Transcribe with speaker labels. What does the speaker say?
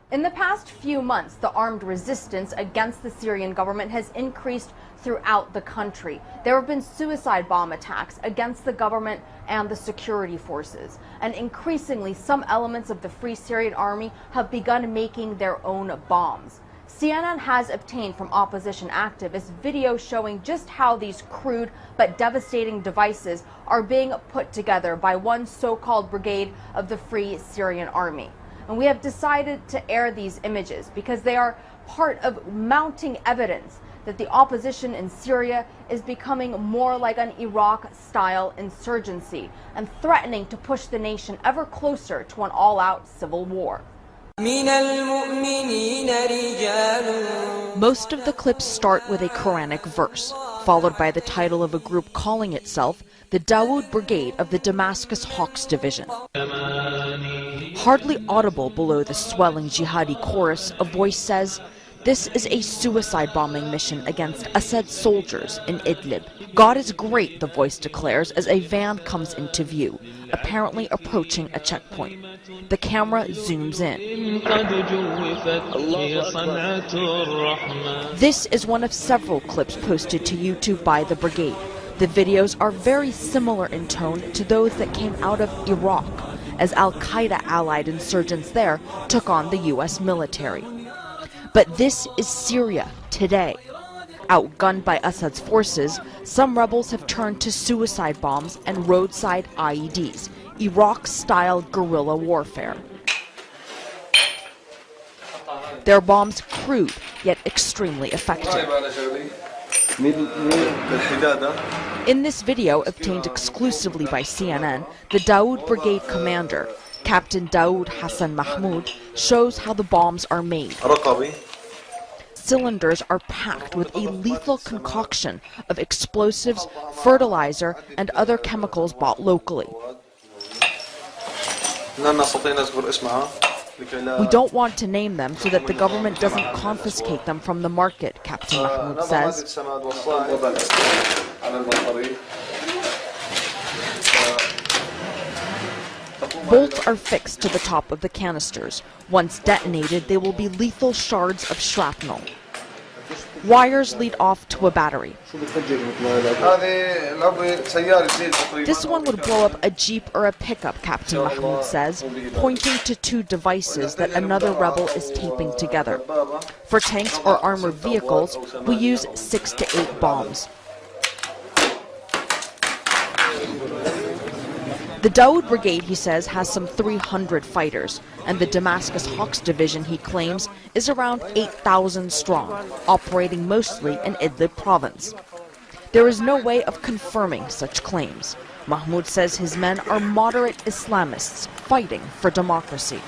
Speaker 1: In the past few months, the armed resistance against the Syrian government has increased throughout the country. There have been suicide bomb attacks against the government and the security forces. And increasingly, some elements of the Free Syrian Army have begun making their own bombs. CNN has obtained from opposition activists video showing just how these crude but devastating devices are being put together by one so-called brigade of the Free Syrian Army. And we have decided to air these images because they are part of mounting evidence that the opposition in Syria is becoming more like an Iraq-style insurgency and threatening to push the nation ever closer to an all-out civil war. Most of the clips start with a Quranic verse, followed by the title of a group calling itself the Dawood Brigade of the Damascus Hawks Division. Hardly audible below the swelling jihadi chorus, a voice says, "This is a suicide bombing mission against Assad soldiers in Idlib." God is great, the voice declares as a van comes into view, apparently approaching a checkpoint. The camera zooms in. This is one of several clips posted to YouTube by the brigade. The videos are very similar in tone to those that came out of Iraq, as Al-Qaeda allied insurgents there took on the U.S. military. But this is Syria today. Outgunned by Assad's forces, some rebels have turned to suicide bombs and roadside IEDs, Iraq-style guerrilla warfare. Their bombs crude, yet extremely effective. In this video, obtained exclusively by CNN, the Dawood Brigade commander, Captain Dawood Hassan Mahmoud, shows how the bombs are made. Cylinders are packed with a lethal concoction of explosives, fertilizer, and other chemicals bought locally. We don't want to name them so that the government doesn't confiscate them from the market, Captain Mahmoud says. Bolts are fixed to the top of the canisters. Once detonated, they will be lethal shards of shrapnel. Wires lead off to a battery. This one would blow up a jeep or a pickup, Captain Mahmoud says, pointing to two devices that another rebel is taping together. For tanks or armored vehicles, we use 6 to 8 bombs. The Dawood Brigade, he says, has some 300 fighters, and the Damascus Hawks Division, he claims, is around 8,000 strong, operating mostly in Idlib province. There is no way of confirming such claims. Mahmoud says his men are moderate Islamists fighting for democracy.